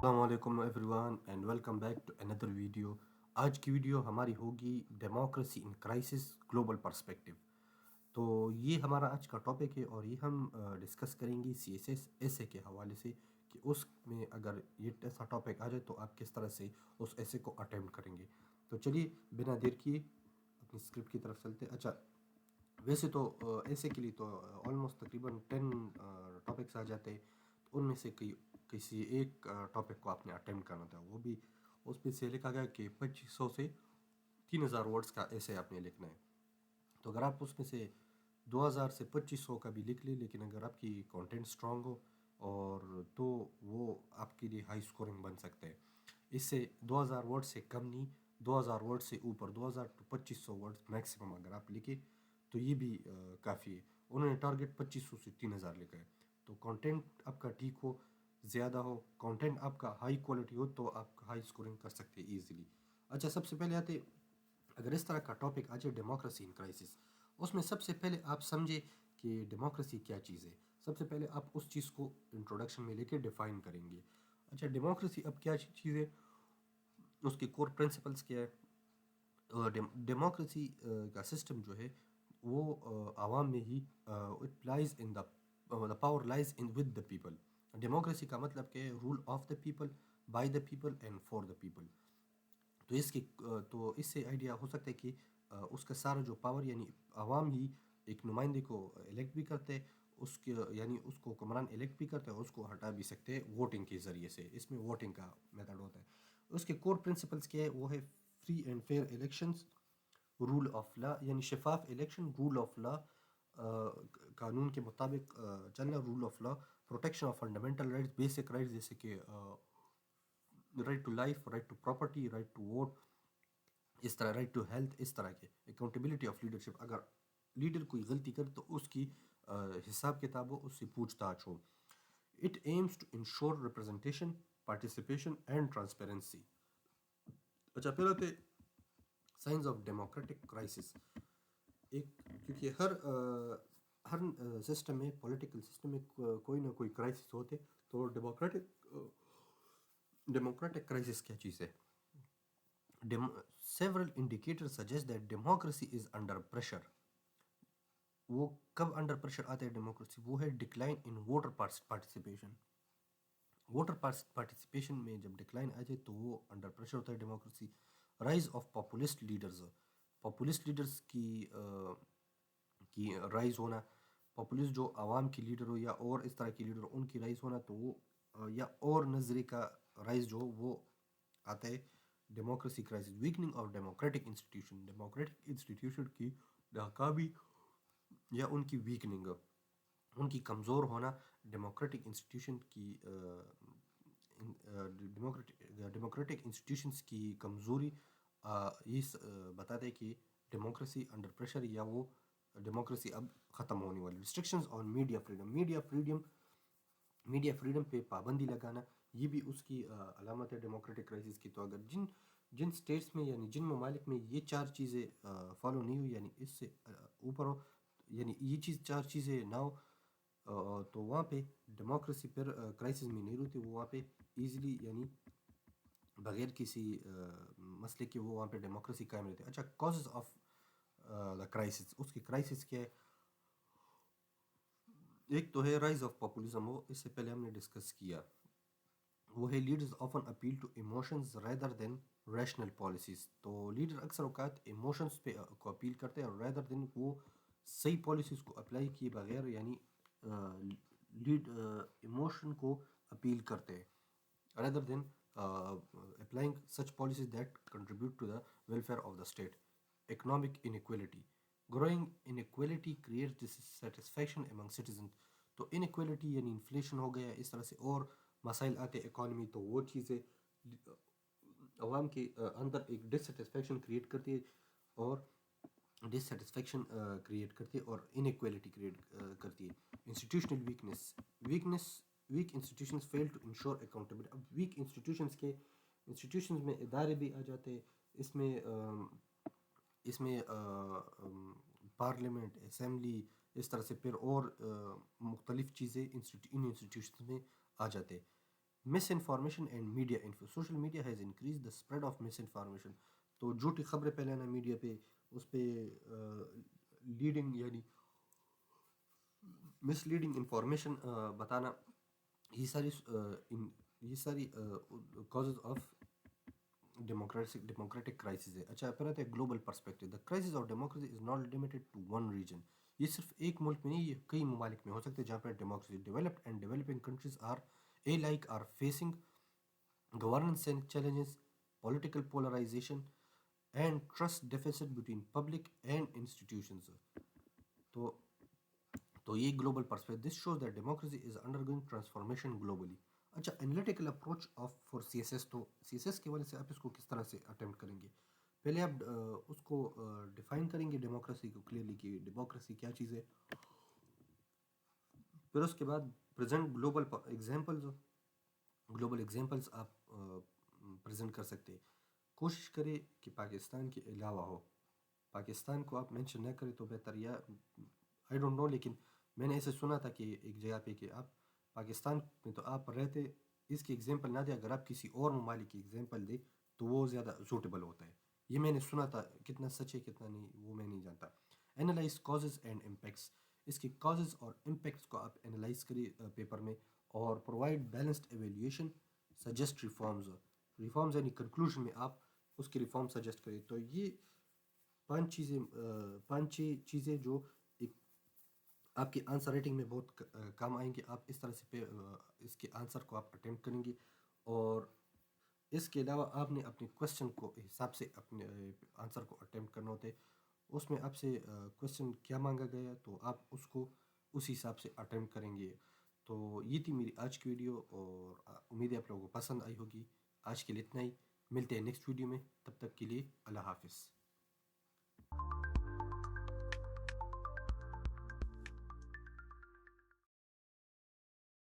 السلام علیکم everyone and welcome back to another video. آج کی ویڈیو ہماری ہوگی democracy in crisis global perspective. تو یہ ہمارا آج کا ٹاپک ہے اور یہ ہم ڈسکس کریں گے سی ایس ایس ایسے کے حوالے سے کہ اس میں اگر یہ ایسا ٹاپک آ جائے تو آپ کس طرح سے اس ایسے کو اٹیمپٹ کریں گے. تو چلیے بنا دیر کیے اپنی اسکرپٹ کی طرف چلتے. اچھا ویسے تو ایسے کے لیے تو آلموسٹ تقریباً 10 ٹاپکس آ جاتے ہیں. تو ان میں سے کسی ایک ٹاپک کو آپ نے اٹیمپٹ کرنا تھا. وہ بھی اس پہ سے لکھا گیا کہ 2500 سے 3000 ورڈس کا ایسے آپ نے لکھنا ہے. تو اگر آپ اس میں سے 2000 سے 2500 کا بھی لکھ لیں, لیکن اگر آپ کی کانٹینٹ اسٹرانگ ہو اور تو وہ آپ کے لیے ہائی اسکورنگ بن سکتا ہے. اس سے 2000 ورڈ سے کم نہیں, 2000 ورڈ سے اوپر 2000 ٹو 2500 ورڈ میکسیمم اگر آپ لکھیں تو یہ بھی کافی ہے. انہوں نے ٹارگیٹ 2500 سے 3000 لکھا ہے. تو کانٹینٹ آپ کا ٹھیک ہو, زیادہ ہو, کانٹینٹ آپ کا ہائی کوالٹی ہو تو آپ ہائی اسکورنگ کر سکتے ہیں ایزیلی. اچھا سب سے پہلے آتے, اگر اس طرح کا ٹاپک آ جائے ڈیموکریسی ان کرائسس, اس میں سب سے پہلے آپ سمجھے کہ ڈیموکریسی کیا چیز ہے. سب سے پہلے آپ اس چیز کو انٹروڈکشن میں لے کے ڈیفائن کریں گے. اچھا ڈیموکریسی اب کیا چیز ہے, اس کے کور پرنسپلس کیا ہے. ڈیموکریسی کا سسٹم جو ہے وہ عوام میں ہی, it lies in the power lies in with the people. Democracy کا مطلب کہ rule of the people, by the people and for the people. تو اس سے آئیڈیا ہو سکتا ہے کہ اس کا سارا جو پاور یعنی عوام ہی ایک نمائندے کو الیکٹ بھی کرتے, اس کے یعنی اس کو حکمران الیکٹ بھی کرتے ہیں, اور اس کو ہٹا بھی سکتے ہیں ووٹنگ کے ذریعے سے. اس میں ووٹنگ کا میتھڈ ہوتا ہے. اس کے کور پرنسپلس کیا ہے, وہ ہے free and fair elections, rule of law یعنی شفاف الیکشن, رول آف لا قانون کے مطابق چلنا, rule of law, protection of fundamental rights, basic rights جیسے کہ right to life, right to property, right to vote, اس طرح رائٹ ٹو ہیلتھ, اس طرح کے. اکاؤنٹیبلٹی آف لیڈرشپ, اگر لیڈر کوئی غلطی کرے تو اس کی حساب کتاب ہو, اس سے پوچھ تاچھ ہو. It aims to ensure representation, participation and transparency. اچھا پھر آتے سائنس آف ڈیموکریٹک کرائسس. کیونکہ ہر سسٹم میں, پولیٹیکل سسٹم میں کوئی نہ کوئی کرائسس ہوتے. تو ڈیموکریٹک کرائسس کیا چیز ہے. Several indicators suggest that democracy is under pressure. وہ کب انڈر پریشر آتا ہے ڈیموکریسی, وہ ہے decline in voter participation. Voter participation میں جب ڈکلائن آ جائے تو وہ انڈر پریشر ہوتا ہے democracy. Rise of populist leaders, populist leaders کی رائز ہونا, پاپولسٹ جو عوام کی لیڈر ہو یا اور اس طرح کی لیڈر, ان کی رائز ہونا, تو وہ یا اور نظریے کا رائز جو وہ آتا ہے democracy crisis. Weakening of democratic institution, democratic institution کی ناکامی یا ان کی ویکننگ, ان کی کمزور ہونا, ڈیموکریٹک انسٹیٹیوشن کی ڈیموکریٹک انسٹیٹیوشنس کی کمزوری یہ بتاتے ہیں کہ ڈیموکریسی انڈر پریشر یا وہ ڈیموکریسی اب ختم ہونے والی. Restrictions on media freedom, media freedom پہ پابندی لگانا, یہ بھی اس کی علامت ہے ڈیموکریٹک کرائسس کی. تو اگر جن سٹیٹس میں یعنی جن ممالک میں یہ چار چیزیں فالو نہیں ہوئی, یعنی اس سے اوپر ہو, یعنی یہ چار چیزیں نہ ہو, تو وہاں پہ ڈیموکریسی پھر کرائسس میں نہیں ہوتی. وہ وہاں پہ ایزیلی یعنی بغیر کسی مسئلے کے وہ وہاں پہ ڈیموکریسی قائم رہتی ہے. اچھا کازز آف دا کرائسس, اس کی کرائسس کیا ہے. ایک تو ہے رائز آف پاپولزم, وہ اس سے پہلے ہم نے ڈسکس کیا. وہ ہے leaders often appeal to emotions rather than rational policies. تو لیڈر اکثر اوقات ایموشنز پہ کو اپیل کرتے ہیں ریدر دین وہ صحیح پالیسیز کو اپلائی کیے بغیر, یعنی ایموشن کو اپیل کرتے ہیں rather than applying such policies that contribute to the welfare of the state. Economic inequality, growing inequality creates dissatisfaction among citizens. تو انیکویلٹی یعنی انفلیشن ہو گیا, اس طرح سے اور مسائل آتے اکانومی, تو وہ چیزیں عوام کے اندر ایک ڈسسیٹسفیکشن کریٹ کرتی ہے اور اور انیکویلٹی کریٹ کرتی ہے. Institutional weak institutions fail to ensure accountability. اب ویک انسٹیٹیوشنز میں ادارے بھی آ جاتے ہیں. اس میں پارلیمنٹ, اسمبلی, اس طرح سے پھر اور مختلف چیزیں ان انسٹیٹیوشنز میں آ جاتے. Misinformation and media info. Social media has increase the spread of misinformation. تو جھوٹی خبریں پھیلانا میڈیا پہ، اس پہ لیڈنگ یعنی مس لیڈنگ انفارمیشن بتانا، یہ ساری یہ ساری کازز آف ڈیموکریٹک کرائسس ہے. اچھا پھر آتا ہے global perspective. The crisis of democracy is not limited to one region. یہ صرف ایک ملک میں نہیں، یہ کئی ممالک میں ہو سکتے ہیں جہاں پر democracy. Developed and developing countries are alike are facing governance and challenges, political polarization, and trust deficit between public and institutions. تو تو یہ global perspective. This shows that democracy is undergoing transformation globally. اچھا analytical approach of for C S S. تو C S S کے والے سے آپ اس کو کس طرح سے اٹیمپٹ کریں گے؟ پہلے آپ اس کو ڈیفائن کریں گے ڈیموکریسی کو کلیئرلی کہ ڈیموکریسی کیا چیز ہے. پھر اس کے بعد پریزنٹ گلوبل ایگزامپلس آپ پریزنٹ کر سکتے ہیں. کوشش کرے کہ پاکستان کے علاوہ ہو. پاکستان کو آپ مینشن نہ کریں تو بہتر. یا آئی ڈونٹ نو، لیکن میں نے ایسے سنا تھا کہ ایک جگہ پہ کہ آپ پاکستان میں تو آپ رہتے، اس کی ایگزامپل نہ دیں. اگر آپ کسی اور ممالک کی ایگزامپل دیں تو وہ زیادہ سوٹیبل ہوتا ہے. یہ میں نے سنا تھا، کتنا سچ ہے کتنا نہیں وہ میں نہیں جانتا. Analyse causes and impacts. اس کے کازز اور امپیکٹس کو آپ انالائز کریں پیپر میں، اور provide balanced evaluation, suggest reforms. Reforms یعنی کنکلوژن میں آپ اس کی ریفارم سجیسٹ کریں. تو یہ پانچ چیزیں جو ایک آپ کے آنسر رائٹنگ میں بہت کام آئیں گے. آپ اس طرح سے اس کے آنسر کو آپ اٹیمپٹ کریں گے. اور اس کے علاوہ آپ نے اپنے کوشچن کو حساب سے اپنے آنسر کو اٹیمپٹ کرنا ہوتا ہے. اس میں آپ سے کوشچن کیا مانگا گیا تو آپ اس کو اس حساب سے اٹیمپٹ کریں گے. تو یہ تھی میری آج کی ویڈیو، اور امید ہے آپ لوگوں کو پسند آئی ہوگی. آج کے لیے اتنا ہی. ملتے ہیں نیکسٹ ویڈیو میں. تب تک کے لیے اللہ حافظ.